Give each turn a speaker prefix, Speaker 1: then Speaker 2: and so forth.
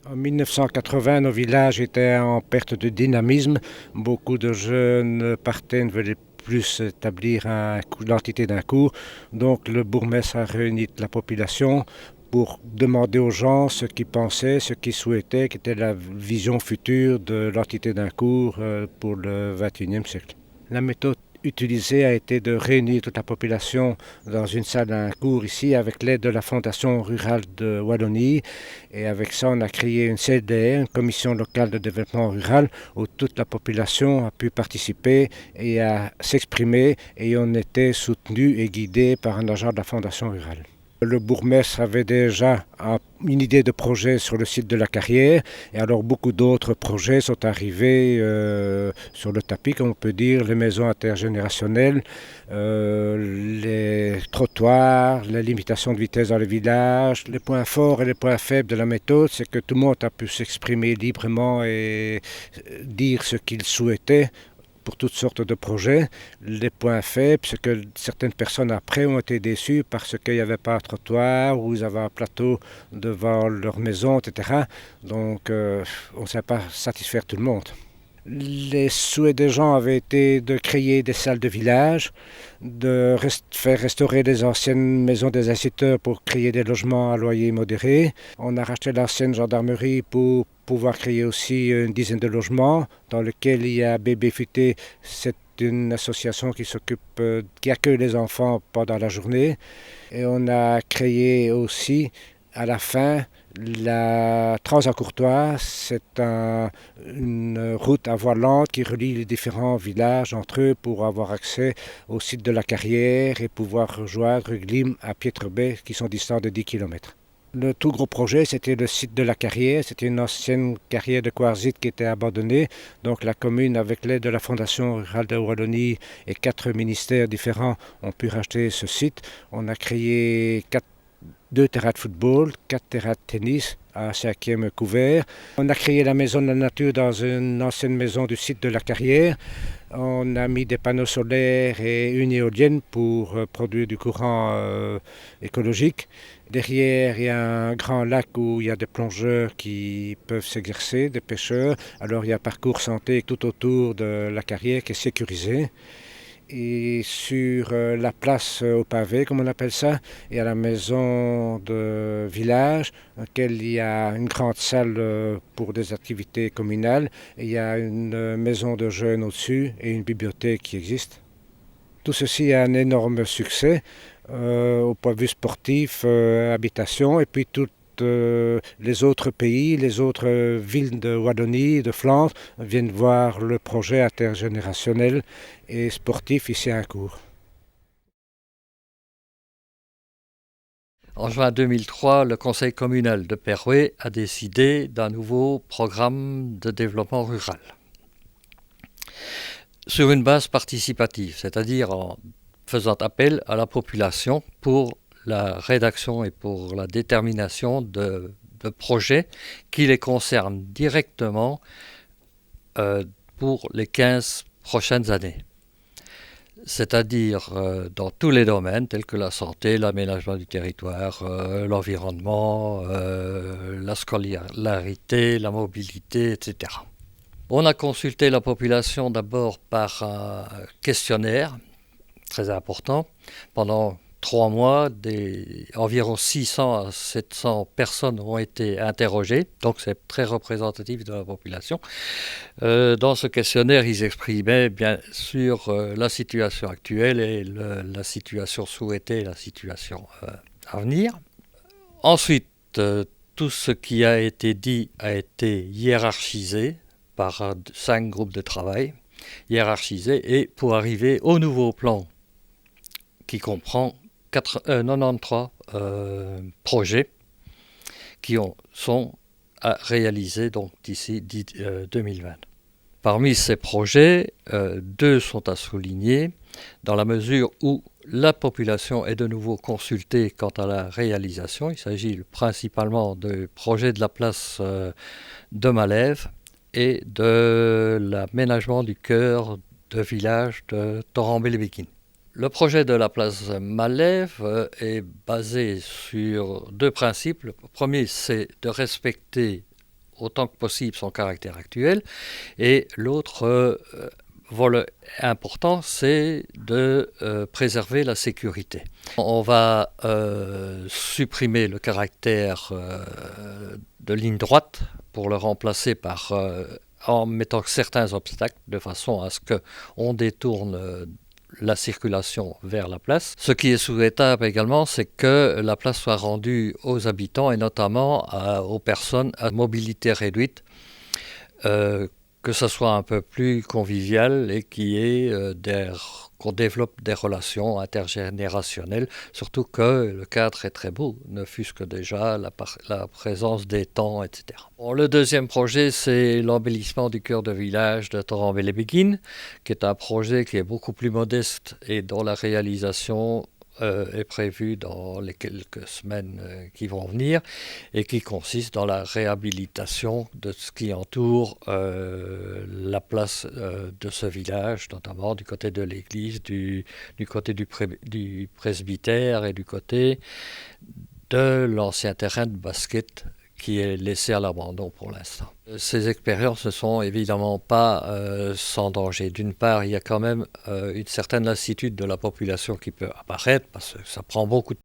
Speaker 1: En 1980, nos villages étaient en perte de dynamisme. Beaucoup de jeunes partaient, ne voulaient plus établir l'entité d'un cours. Donc le bourgmestre a réuni la population pour demander aux gens ce qu'ils pensaient, ce qu'ils souhaitaient, quelle était la vision future de l'entité d'un cours pour le XXIe siècle. La méthode utilisée a été de réunir toute la population dans une salle d'un cours ici avec l'aide de la Fondation rurale de Wallonie. Et avec ça, on a créé une CLDR, une commission locale de développement rural, où toute la population a pu participer et à s'exprimer. Et on était soutenu et guidé par un agent de la Fondation rurale. Le bourgmestre avait déjà une idée de projet sur le site de la carrière et alors beaucoup d'autres projets sont arrivés sur le tapis, comme on peut dire, les maisons intergénérationnelles, les trottoirs, les limitations de vitesse dans les villages. Les points forts et les points faibles de la méthode, c'est que tout le monde a pu s'exprimer librement et dire ce qu'il souhaitait pour toutes sortes de projets. Les points faibles, c'est que certaines personnes après ont été déçues parce qu'il n'y avait pas un trottoir ou ils avaient un plateau devant leur maison, etc. Donc on ne sait pas satisfaire tout le monde. Les souhaits des gens avaient été de créer des salles de village, de faire restaurer les anciennes maisons des instituteurs pour créer des logements à loyer modéré. On a racheté l'ancienne gendarmerie pour pouvoir créer aussi une dizaine de logements dans lesquels il y a Bébé Futé. C'est une association qui s'occupe, qui accueille les enfants pendant la journée. Et on a créé aussi à la fin la Transacourtoise, c'est une route à voie lente qui relie les différents villages entre eux pour avoir accès au site de la carrière et pouvoir rejoindre Glim à Pietrebay qui sont distants de 10 km. Le tout gros projet, c'était le site de la carrière. C'était une ancienne carrière de quartzite qui était abandonnée. Donc la commune, avec l'aide de la Fondation rurale de Wallonie et 4 ministères différents, ont pu racheter ce site. On a créé 2 terrains de football, 4 terrains de tennis, un 5e couvert. On a créé la maison de la nature dans une ancienne maison du site de la carrière. On a mis des panneaux solaires et une éolienne pour produire du courant écologique. Derrière, il y a un grand lac où il y a des plongeurs qui peuvent s'exercer, des pêcheurs. Alors il y a un parcours santé tout autour de la carrière qui est sécurisé. Et sur la place au pavé, comme on appelle ça, il y a la maison de village, dans laquelle il y a une grande salle pour des activités communales. Et il y a une maison de jeunes au-dessus et une bibliothèque qui existe. Tout ceci a un énorme succès au point de vue sportif, habitation, et puis toutes les autres pays, les autres villes de Wallonie, de Flandre, viennent voir le projet intergénérationnel et sportif ici à Cours.
Speaker 2: En juin 2003, le conseil communal de Perouet a décidé d'un nouveau programme de développement rural. Sur une base participative, c'est-à-dire en faisant appel à la population pour la rédaction et pour la détermination de projets qui les concernent directement pour les 15 prochaines années. C'est-à-dire dans tous les domaines tels que la santé, l'aménagement du territoire, l'environnement, la scolarité, la mobilité, etc. On a consulté la population d'abord par un questionnaire très important. Pendant 3 mois, environ 600 à 700 personnes ont été interrogées, donc c'est très représentatif de la population. Dans ce questionnaire, ils exprimaient bien sûr la situation actuelle et la situation souhaitée, la situation à venir. Ensuite, tout ce qui a été dit a été hiérarchisé par 5 groupes de travail, hiérarchisé, et pour arriver au nouveau plan qui comprend 93 projets qui sont à réaliser donc d'ici 2020. Parmi ces projets, 2 sont à souligner dans la mesure où la population est de nouveau consultée quant à la réalisation. Il s'agit principalement du projet de la place de Malève et de l'aménagement du cœur de village de Torrambé-les-Béquines. Le projet de la place Malève est basé sur 2 principes. Le premier, c'est de respecter autant que possible son caractère actuel. Et l'autre volet important, c'est de préserver la sécurité. On va supprimer le caractère de ligne droite pour le remplacer par en mettant certains obstacles de façon à ce qu'on détourne la circulation vers la place. Ce qui est souhaitable également, c'est que la place soit rendue aux habitants et notamment aux personnes à mobilité réduite, que ce soit un peu plus convivial et qu'on développe des relations intergénérationnelles, surtout que le cadre est très beau, ne fût-ce que déjà la présence des temps, etc. Bon, le deuxième projet, c'est l'embellissement du cœur de village de Toran-Bellebegin, qui est un projet qui est beaucoup plus modeste et dont la réalisation est prévue dans les quelques semaines qui vont venir et qui consiste dans la réhabilitation de ce qui entoure la place de ce village, notamment du côté de l'église, du côté du presbytère et du côté de l'ancien terrain de basket qui est laissé à l'abandon pour l'instant. Ces expériences ne sont évidemment pas sans danger. D'une part, il y a quand même une certaine lassitude de la population qui peut apparaître parce que ça prend beaucoup de